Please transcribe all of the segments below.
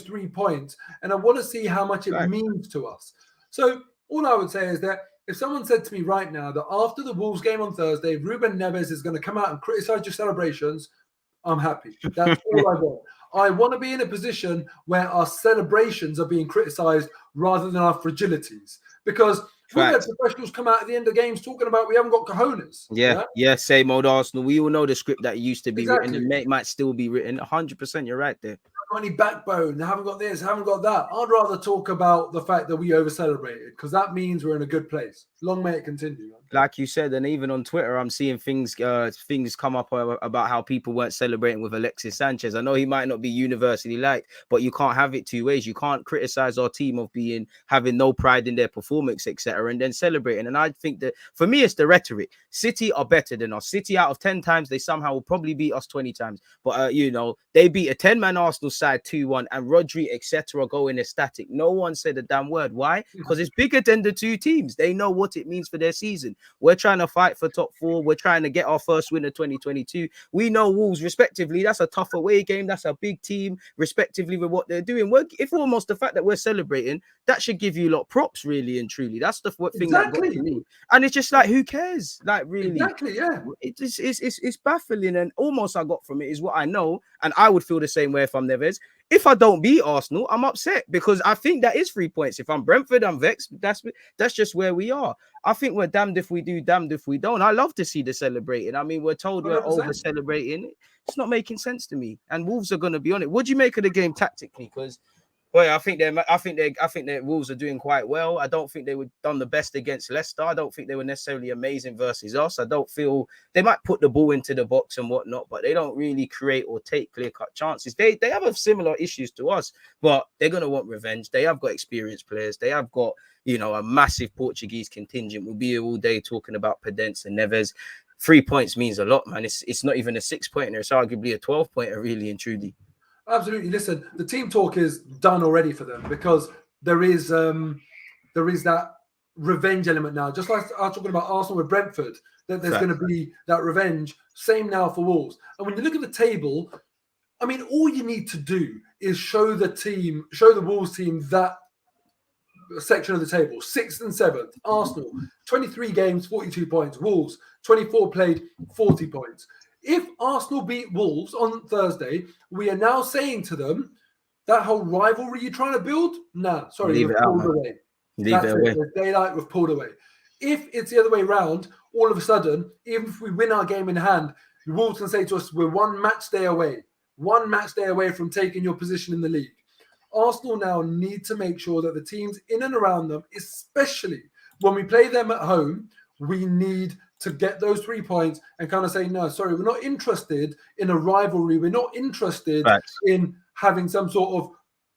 3 points, and I want to see how much it means to us. So all I would say is that if someone said to me right now that after the Wolves game on Thursday, Ruben Neves is going to come out and criticize your celebrations, I'm happy. That's all I want. I want to be in a position where our celebrations are being criticized rather than our fragilities. Because we've had professionals come out at the end of games talking about we haven't got cojones. Yeah, same old Arsenal. We all know the script that used to be written and it might still be written. 100%, you're right there. Any backbone, they haven't got this, haven't got that. I'd rather talk about the fact that we over-celebrated because that means we're in a good place. Long may it continue. Like you said, and even on Twitter, I'm seeing things come up about how people weren't celebrating with Alexis Sanchez. I know he might not be universally liked, but you can't have it two ways. You can't criticize our team of having no pride in their performance, etc., and then celebrating. And I think that for me, it's the rhetoric. City are better than us. City out of 10 times, they somehow will probably beat us 20 times. But they beat a 10-man Arsenal side 2-1, and Rodri, etc., going ecstatic. No one said a damn word. Why? Because it's bigger than the two teams. They know what it means for their season. We're trying to fight for top 4. We're trying to get our first win of 2022. We know Wolves, respectively, that's a tough away game. That's a big team, respectively, with what they're doing. If almost the fact that we're celebrating, that should give you a lot of props, really and truly. That's the thing that got to me. And it's just like, who cares? Like, really. Exactly, yeah. It's baffling. And almost I got from it is what I know. And I would feel the same way if I'm Neves. If I don't beat Arsenal, I'm upset because I think that is 3 points. If I'm Brentford, I'm vexed. That's just where we are. I think we're damned if we do, damned if we don't. I love to see the celebrating. I mean, we're told we're 100%. Over celebrating. It's not making sense to me. And Wolves are going to be on it. What do you make of the game tactically? Because I think that Wolves are doing quite well. I don't think they were done the best against Leicester. I don't think they were necessarily amazing versus us. I don't feel they might put the ball into the box and whatnot, but they don't really create or take clear-cut chances. They have similar issues to us, but they're going to want revenge. They have got experienced players. They have got, a massive Portuguese contingent. We'll be here all day talking about Podence and Neves. 3 points means a lot, man. It's not even a 6-pointer. It's arguably a 12-pointer, really and truly. Absolutely. Listen, the team talk is done already for them because there is that revenge element now. Just like I was talking about Arsenal with Brentford, that there's going to be that revenge. Same now for Wolves. And when you look at the table, I mean, all you need to do is show the Wolves team that section of the table. 6th and 7th, Arsenal, 23 games, 42 points. Wolves, 24 played, 40 points. If Arsenal beat Wolves on Thursday, we are now saying to them, that whole rivalry you're trying to build? Nah, sorry, leave we've it pulled out, away. Leave it away. The daylight, we've pulled away. If it's the other way around, all of a sudden, even if we win our game in hand, the Wolves can say to us, we're one match day away from taking your position in the league. Arsenal now need to make sure that the teams in and around them, especially when we play them at home, we need to get those 3 points and kind of say, no, sorry, we're not interested in a rivalry. We're not interested in having some sort of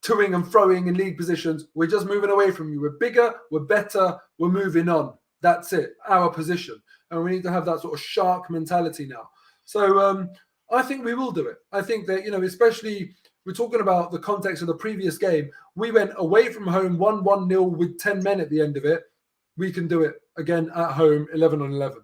toing and froing in league positions. We're just moving away from you. We're bigger, we're better, we're moving on. That's it, our position. And we need to have that sort of shark mentality now. So I think we will do it. I think that, especially we're talking about the context of the previous game. We went away from home 1-1-0 with 10 men at the end of it. We can do it again at home, 11-on-11.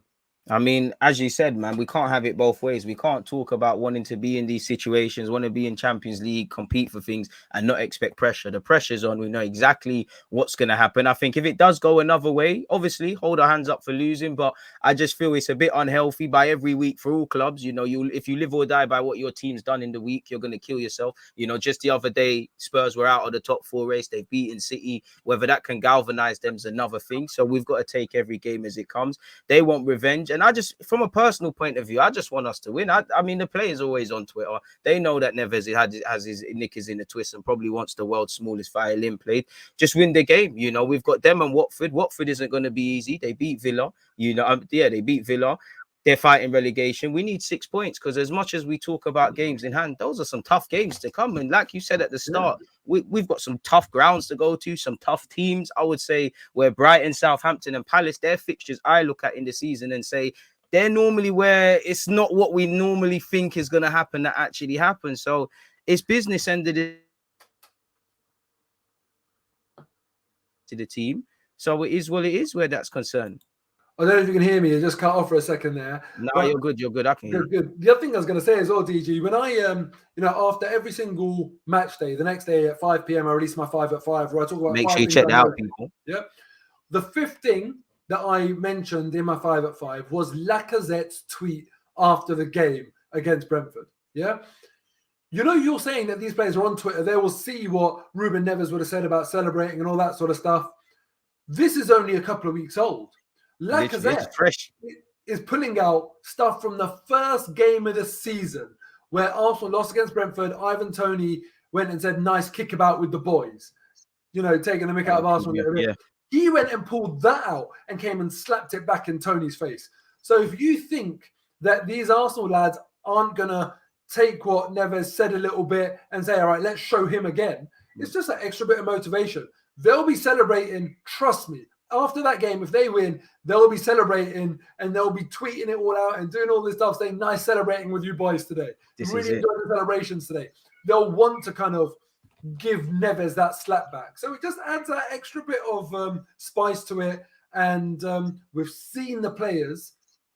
I mean, as you said, man, we can't have it both ways. We can't talk about wanting to be in these situations, want to be in Champions League, compete for things, and not expect pressure. The pressure's on. We know exactly what's going to happen. I think if it does go another way, obviously, hold our hands up for losing. But I just feel it's a bit unhealthy by every week for all clubs. If you live or die by what your team's done in the week, you're going to kill yourself. Just the other day, Spurs were out of the top 4 race. They've beaten City. Whether that can galvanize them is another thing. So we've got to take every game as it comes. They want revenge. And I just, from a personal point of view, I just want us to win. I mean, the players always on Twitter. They know that Neves has his knickers in a twist and probably wants the world's smallest violin played. Just win the game. We've got them and Watford. Watford isn't going to be easy. They beat Villa. They beat Villa. They're fighting relegation. We need 6 points because as much as we talk about games in hand, those are some tough games to come. And like you said at the start, we've got some tough grounds to go to, some tough teams. I would say where Brighton, Southampton and Palace, their fixtures I look at in the season and say, they're normally where it's not what we normally think is going to happen that actually happens. So it's business end of the to the team. So it is what it is where that's concerned. I don't know if you can hear me. You just cut off for a second there. No, But you're good. You're good. I can hear you. good. The other thing I was going to say is, DG, when I, after every single match day, the next day at 5 p.m., I release my 5 at 5, where I talk about Make 5 sure you things check I that know. out, people. Yep. The fifth thing that I mentioned in my 5 at 5 was Lacazette's tweet after the game against Brentford. Yeah. You're saying that these players are on Twitter. They will see what Ruben Neves would have said about celebrating and all that sort of stuff. This is only a couple of weeks old. Literally, Lacazette it's fresh. is pulling out stuff from the first game of the season where Arsenal lost against Brentford. Ivan Toney went and said, "Nice kickabout with the boys," taking the mick out of Arsenal. Yeah. He went and pulled that out and came and slapped it back in Toney's face. So if you think that these Arsenal lads aren't going to take what Neves said a little bit and say, all right, let's show him again, it's just an extra bit of motivation. They'll be celebrating, trust me. After that game, if they win, they'll be celebrating and they'll be tweeting it all out and doing all this stuff, saying, nice celebrating with you boys today. Really enjoyed the celebrations today. They'll want to kind of give Neves that slap back. So it just adds that extra bit of spice to it. And we've seen the players,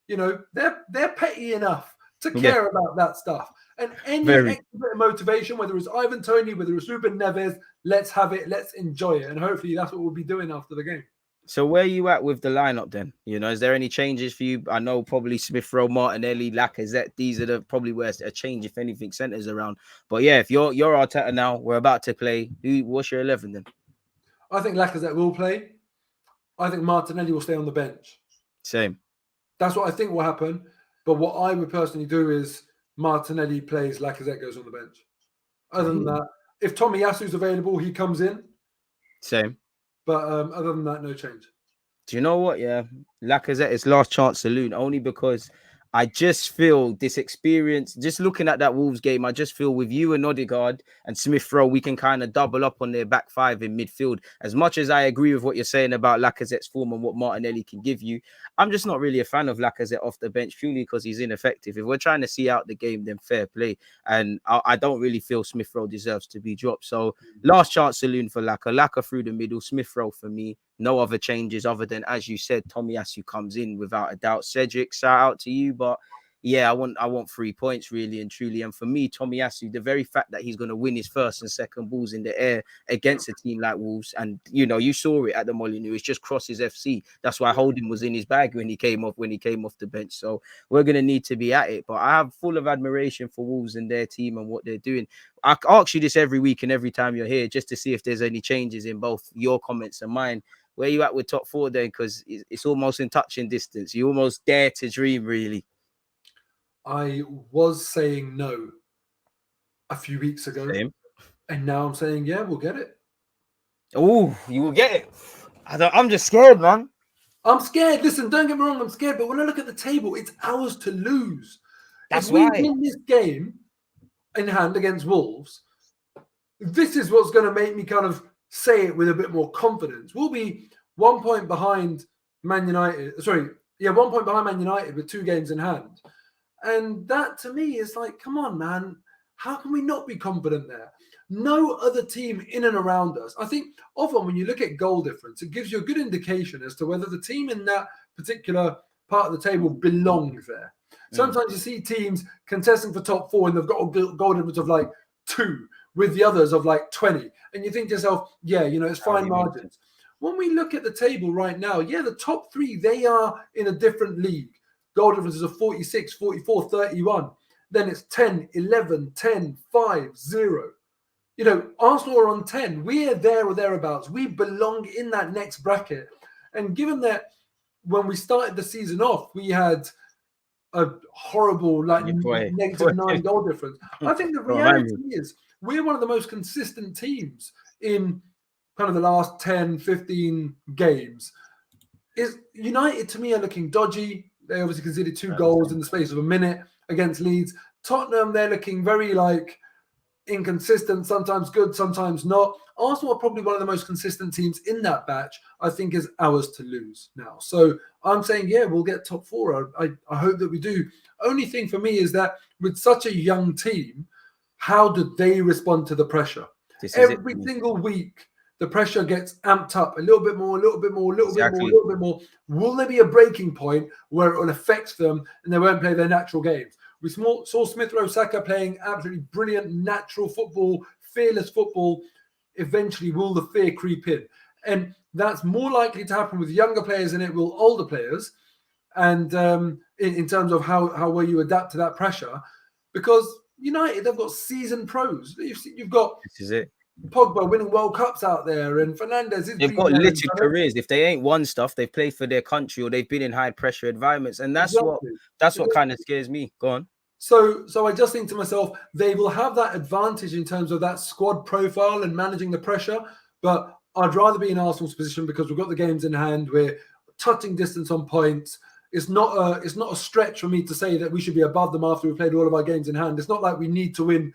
they're petty enough to care about that stuff. And any extra bit of motivation, whether it's Ivan Toney, whether it's Ruben Neves, let's have it, let's enjoy it. And hopefully that's what we'll be doing after the game. So where are you at with the lineup then? Is there any changes for you? I know probably Smith Rowe, Martinelli, Lacazette. These are probably where a change, if anything, centers around. But yeah, if you're Arteta now, we're about to play. What's your 11 then? I think Lacazette will play. I think Martinelli will stay on the bench. Same. That's what I think will happen. But what I would personally do is Martinelli plays, Lacazette goes on the bench. Other than that, if Tomiyasu's available, he comes in. Same. But other than that, no change. Do you know what? Yeah, Lacazette is last chance saloon, only because I just feel this experience, just looking at that Wolves game, I just feel with you and Odegaard and Smith Rowe, we can kind of double up on their back five in midfield. As much as I agree with what you're saying about Lacazette's form and what Martinelli can give you, I'm just not really a fan of Lacazette off the bench purely because he's ineffective. If we're trying to see out the game, then fair play. And I don't really feel Smith Rowe deserves to be dropped. So last chance saloon for Laka through the middle, Smith Rowe for me. No other changes other than, as you said, Tomiyasu comes in without a doubt. Cedric, shout out to you. But yeah, I want 3 points really and truly. And for me, Tomiyasu, the very fact that he's going to win his first and second balls in the air against a team like Wolves, and you saw it at the Molineux, it's just crosses FC. That's why Holding was in his bag when he came off the bench. So we're going to need to be at it. But I have full of admiration for Wolves and their team and what they're doing. I ask you this every week and every time you're here, just to see if there's any changes in both your comments and mine. Where you at with top four then? Because it's almost in touching distance. You almost dare to dream, really. I was saying no a few weeks ago. Same. And now I'm saying, yeah, we'll get it. Oh, you will get it. I'm just scared, man. I'm scared. Listen, don't get me wrong, I'm scared. But when I look at the table, it's ours to lose. That's if we win this game in hand against Wolves, this is what's going to make me kind of say it with a bit more confidence. We'll be 1 point behind Man United. 1 point behind Man United with 2 games in hand. And that to me is like, come on, man. How can we not be confident there? No other team in and around us. I think often when you look at goal difference, it gives you a good indication as to whether the team in that particular part of the table belongs there. Sometimes you see teams contesting for top 4 and they've got a goal difference of like 2 with the others of like 20. And you think to yourself, yeah, it's fine margins. When we look at the table right now, yeah, the top 3, they are in a different league. Goal differences of 46, 44, 31. Then it's 10, 11, 10, 5, 0. Arsenal are on 10. We are there or thereabouts. We belong in that next bracket. And given that when we started the season off, we had a horrible, negative 9 goal difference. I think the reality is we're one of the most consistent teams in kind of the last 10, 15 games. United, to me, are looking dodgy. They obviously conceded 2 goals in the space of a minute against Leeds. Tottenham, they're looking very inconsistent, sometimes good, sometimes not. Arsenal are probably one of the most consistent teams in that batch. I think is ours to lose now. So I'm saying, yeah, we'll get top 4. I hope that we do. Only thing for me is that with such a young team, how do they respond to the pressure? Every single week, the pressure gets amped up a little bit more, a little bit more, a little bit more, a Exactly. little bit more. Will there be a breaking point where it will affect them and they won't play their natural games? We saw Smith Rowe Saka playing absolutely brilliant, natural football, fearless football. Eventually, will the fear creep in? And that's more likely to happen with younger players than it will older players. And in terms of how well you adapt to that pressure, because United, they've got seasoned pros. You've got This is it. Pogba winning World Cups out there, and Fernandez has They've been got there and littered done it. careers. If they ain't won stuff, they've played for their country or they've been in high pressure environments, and that's what Exactly. kind of scares me. Go on. So I just think to myself, they will have that advantage in terms of that squad profile and managing the pressure. But I'd rather be in Arsenal's position because we've got the games in hand. We're touching distance on points. It's not a stretch for me to say that we should be above them after we've played all of our games in hand. It's not like we need to win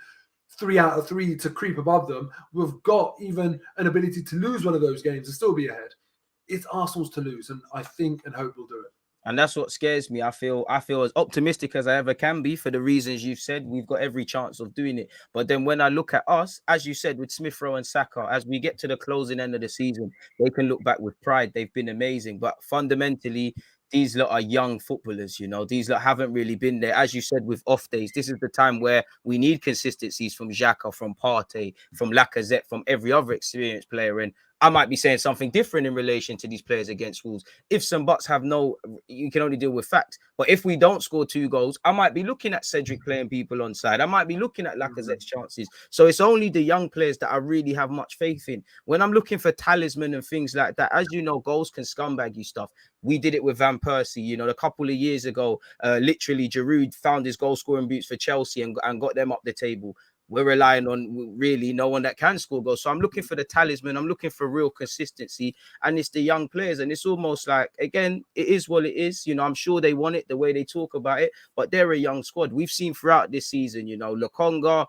3 out of 3 to creep above them. We've got even an ability to lose one of those games and still be ahead. It's Arsenal's to lose, and I think and hope we'll do it. And that's what scares me. I feel as optimistic as I ever can be for the reasons you've said. We've got every chance of doing it. But then when I look at us, as you said, with Smith Rowe and Saka, as we get to the closing end of the season, they can look back with pride. They've been amazing. But fundamentally, these lot are young footballers, These lot haven't really been there. As you said, with off days, this is the time where we need consistencies from Xhaka, from Partey, from Lacazette, from every other experienced player. And I might be saying something different in relation to these players against Wolves. If some buts have you can only deal with facts. But if we don't score 2 goals, I might be looking at Cedric playing people on side. I might be looking at Lacazette's chances. So it's only the young players that I really have much faith in. When I'm looking for talisman and things like that, as you know, goals can scumbag you stuff. We did it with Van Persie, a couple of years ago. Literally, Giroud found his goal scoring boots for Chelsea and got them up the table. We're relying on really no one that can score goals. So I'm looking for the talisman. I'm looking for real consistency. And it's the young players. And it's almost like, again, it is what it is. I'm sure they want it the way they talk about it. But they're a young squad. We've seen throughout this season, Lokonga,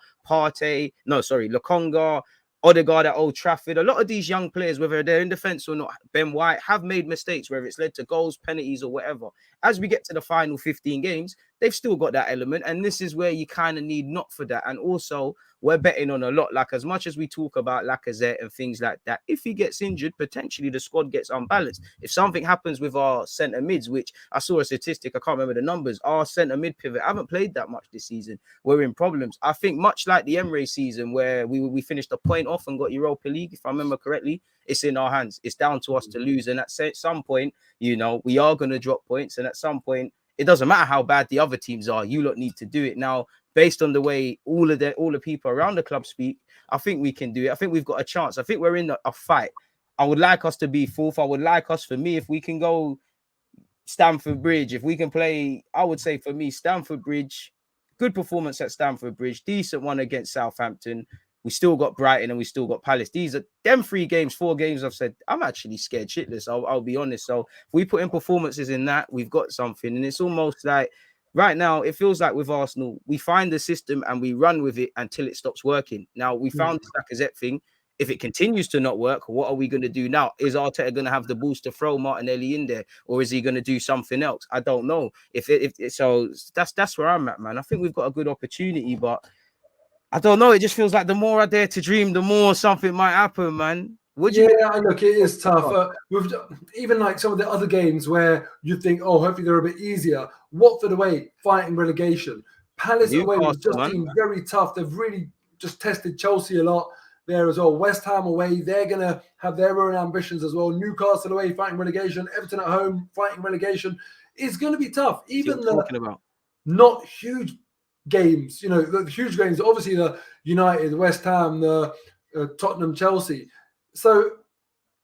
Odegaard at Old Trafford. A lot of these young players, whether they're in defence or not, Ben White, have made mistakes, whether it's led to goals, penalties, or whatever. As we get to the final 15 games, they've still got that element. And this is where you kind of need not for that. And also, we're betting on a lot. Like, as much as we talk about Lacazette and things like that, if he gets injured, potentially the squad gets unbalanced. If something happens with our centre mids, which I saw a statistic, I can't remember the numbers, our centre mid pivot haven't played that much this season. We're in problems. I think much like the Emre season where we finished a point off and got Europa League, if I remember correctly, it's in our hands. It's down to us to lose. And at some point, we are going to drop points. And at some point, it doesn't matter how bad the other teams are. You lot need to do it now. Based on the way all the people around the club speak, I think we can do it. I think we've got a chance. I think we're in a fight. I would like us to be fourth. I would like us, for me, if we can go Stamford Bridge, if we can play, I would say for me, Stamford Bridge, good performance at Stamford Bridge, decent one against Southampton. We still got Brighton and we still got Palace. These are them 4 games I've said, I'm actually scared shitless. I'll be honest. So if we put in performances in that, we've got something. And it's almost like, right now, it feels like with Arsenal, we find the system and we run with it until it stops working. Now, we found this Lacazette thing. If it continues to not work, what are we going to do now? Is Arteta going to have the balls to throw Martinelli in there, or is he going to do something else? I don't know. So that's where I'm at, man. I think we've got a good opportunity, but I don't know. It just feels like the more I dare to dream, the more something might happen, man. Look, it is tough. With even like some of the other games where you think, oh, hopefully they're a bit easier. Watford away, fighting relegation. Palace away was just been very tough. They've really just tested Chelsea a lot there as well. West Ham away, they're going to have their own ambitions as well. Newcastle away, fighting relegation. Everton at home, fighting relegation. It's going to be tough. Even the not huge games, the huge games, obviously the United, West Ham, the Tottenham, Chelsea. So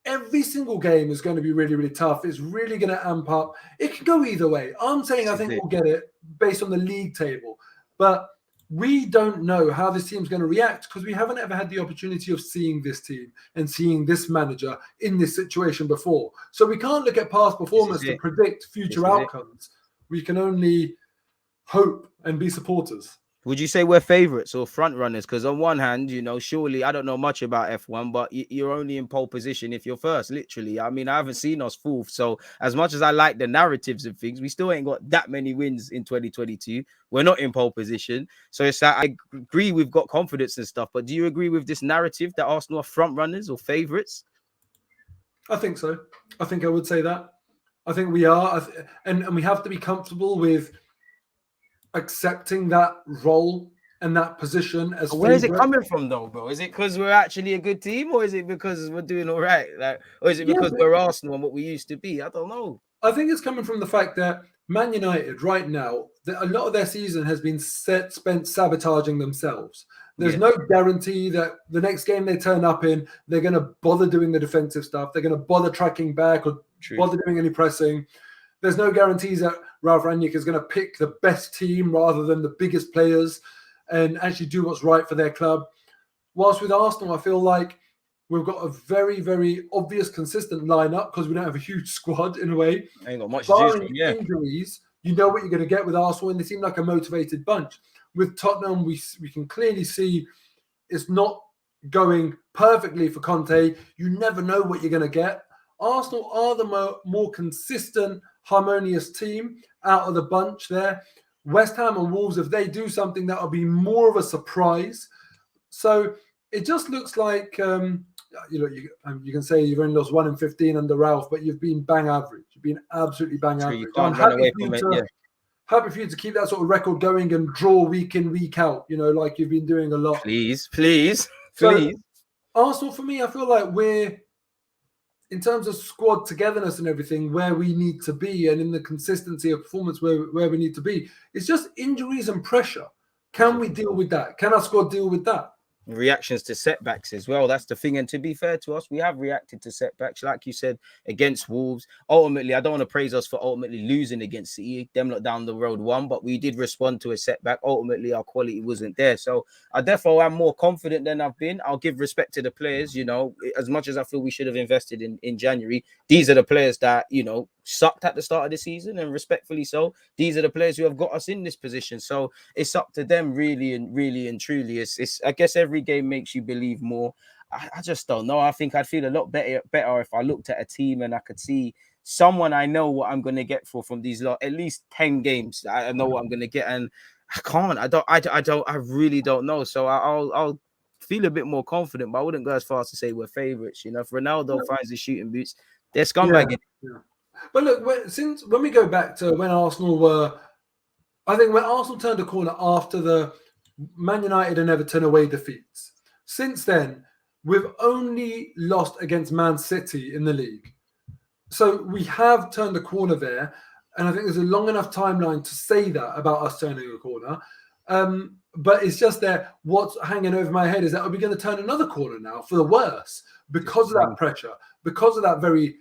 every single game is going to be really, really tough. It's really going to amp up. It can go either way. I'm saying I think we'll get it based on the league table. But we don't know how this team's going to react because we haven't ever had the opportunity of seeing this team and seeing this manager in this situation before. So we can't look at past performance to predict future outcomes. We can only hope and be supporters. Would you say we're favourites or front runners? Because on one hand, you know, surely I don't know much about F1, but you're only in pole position if you're first, literally. I mean, I haven't seen us fourth. So as much as I like the narratives of things, we still ain't got that many wins in 2022. We're not in pole position. So it's like, I agree we've got confidence and stuff, but do you agree with this narrative that Arsenal are front runners or favourites? I think so. I think I would say that. I think we are. And we have to be comfortable with accepting that role and that position as Where is it favourite. coming from, though, bro? Is it because we're actually a good team, or is it because we're doing all right? Like, or is it Yeah, because we're Arsenal and what we used to be? I don't know. I think it's coming from the fact that Man United right now, a lot of their season has been spent sabotaging themselves. There's no guarantee that the next game they turn up in, they're going to bother doing the defensive stuff. They're going to bother tracking back or bother doing any pressing. There's no guarantees that Ralf Rangnick is going to pick the best team rather than the biggest players and actually do what's right for their club. Whilst with Arsenal, I feel like we've got a very, very obvious, consistent lineup because we don't have a huge squad in a way. Ain't got much to Barring choose from, yeah. injuries, you know what you're going to get with Arsenal, and they seem like a motivated bunch. With Tottenham, we can clearly see it's not going perfectly for Conte. You never know what you're going to get. Arsenal are the more consistent, harmonious team out of the bunch there. West Ham and Wolves, if they do something, that'll be more of a surprise. So it just looks like, you can say you've only lost 1 in 15 under Ralph, but you've been bang average. You've been absolutely bang average. You can't run away from it, yeah. Happy for you to keep that sort of record going and draw week in, week out, like you've been doing a lot. Please. So, Arsenal, for me, I feel like we're, in terms of squad togetherness and everything, where we need to be, and in the consistency of performance where we need to be. It's just injuries and pressure. Can we deal with that? Can our squad deal with that? Reactions to setbacks as well. That's the thing. And to be fair to us, we have reacted to setbacks, like you said, against Wolves. Ultimately, I don't want to praise us for ultimately losing against City. Them lot down the road won, but we did respond to a setback. Ultimately, our quality wasn't there. So I definitely am more confident than I've been. I'll give respect to the players. As much as I feel we should have invested in January, these are the players that, sucked at the start of the season, and respectfully so. These are the players who have got us in this position. So it's up to them, really and truly. It's I guess every game makes you believe more. I just don't know. I think I'd feel a lot better if I looked at a team and I could see someone I know what I'm going to get from these lot. At least 10 games, I know what I'm going to get, and I can't. I really don't know. So I'll feel a bit more confident, but I wouldn't go as far as to say we're favourites. If Ronaldo finds his shooting boots, they're scumbagging. Yeah. But look, when we go back to when Arsenal were, I think when Arsenal turned a corner after the Man United and Everton away defeats, since then, we've only lost against Man City in the league. So we have turned a corner there. And I think there's a long enough timeline to say that about us turning a corner. But it's just that what's hanging over my head is that are we going to turn another corner now for the worse because of that pressure, because of that very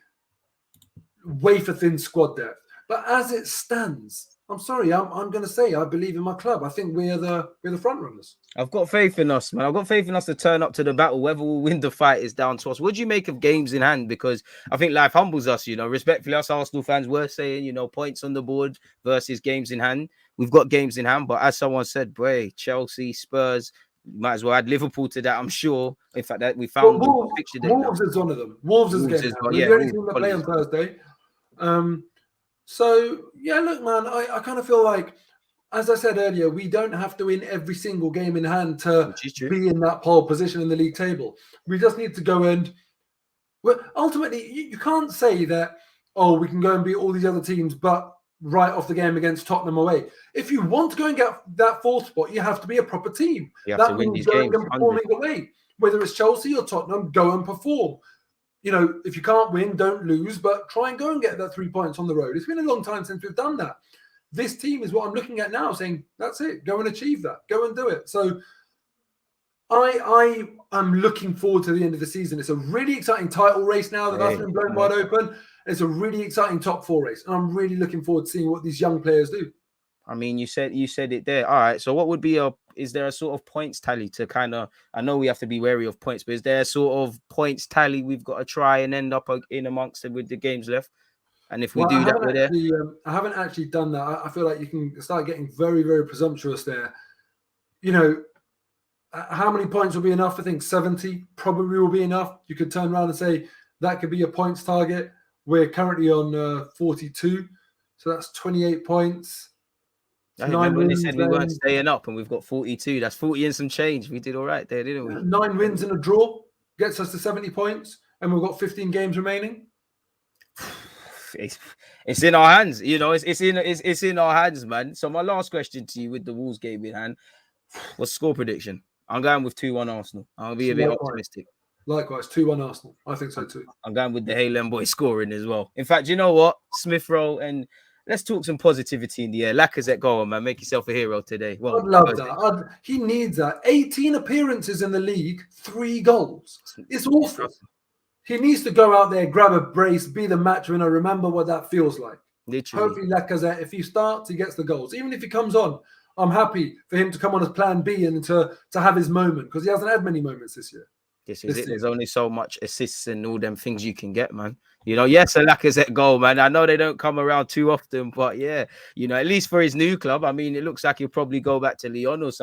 wafer-thin squad depth. But as it stands, I'm sorry, I'm going to say I believe in my club. I think we're the front runners. I've got faith in us, man. I've got faith in us to turn up to the battle. Whether we'll win the fight is down to us. What do you make of games in hand? Because I think life humbles us, respectfully, us Arsenal fans were saying, points on the board versus games in hand. We've got games in hand, but as someone said, boy, Chelsea, Spurs, might as well add Liverpool to that, I'm sure. In fact, that we found Wolves is one of them. Wolves is game. Well, the only team that play on Thursday. So yeah, look, man, I kind of feel like, as I said earlier, we don't have to win every single game in hand to be in that pole position in the league table. We just need to go and, ultimately, you can't say that, we can go and beat all these other teams, but right off the game against Tottenham away. If you want to go and get that fourth spot, you have to be a proper team. You have to win these games. And performing away. Whether it's Chelsea or Tottenham, go and perform. If you can't win, don't lose, but try and go and get that 3 points on the road. It's been a long time since we've done that. This team is what I'm looking at now, saying, that's it, go and achieve that, go and do it. So I am looking forward to the end of the season. It's a really exciting title race now that's been blown wide open. It's a really exciting top 4 race, and I'm really looking forward to seeing what these young players do. I mean, you said it there. All right. So what would be is there a sort of points tally to kind of, I know we have to be wary of points, but is there a sort of points tally we've got to try and end up in amongst it with the games left? And if we do that, we're there. I haven't actually done that. I feel like you can start getting very, very presumptuous there. you know, how many points will be enough? I think 70 probably will be enough. You could turn around and say that could be a points target. We're currently on 42, so that's 28 points. I remember when they said we weren't staying up, and we've got 42. That's 40 and some change. We did all right there, didn't we? 9 wins and a draw gets us to 70 points, and we've got 15 games remaining. It's in our hands, you know. It's in our hands, man. So my last question to you, with the Wolves game in hand, what's score prediction? I'm going with 2-1 Arsenal. I'll be a bit optimistic. Likewise, 2-1 Arsenal. I think so too. I'm going with the Haaland boy scoring as well. In fact, you know what? Smith Rowe, and let's talk some positivity in the air. Lacazette, go on, man. Make yourself a hero today. Well, I'd love that. He needs that. 18 appearances in the league, 3 goals. It's awful. He needs to go out there, grab a brace, be the match winner. Remember what that feels like. Literally. Hopefully, Lacazette, if he starts, he gets the goals. Even if he comes on, I'm happy for him to come on as plan B and to have his moment, because he hasn't had many moments this year. This is it. There's only so much assists and all them things you can get, man. You know, yes, a Lacazette goal, man. I know they don't come around too often, but yeah, you know, at least for his new club, I mean, it looks like he'll probably go back to Lyon or something.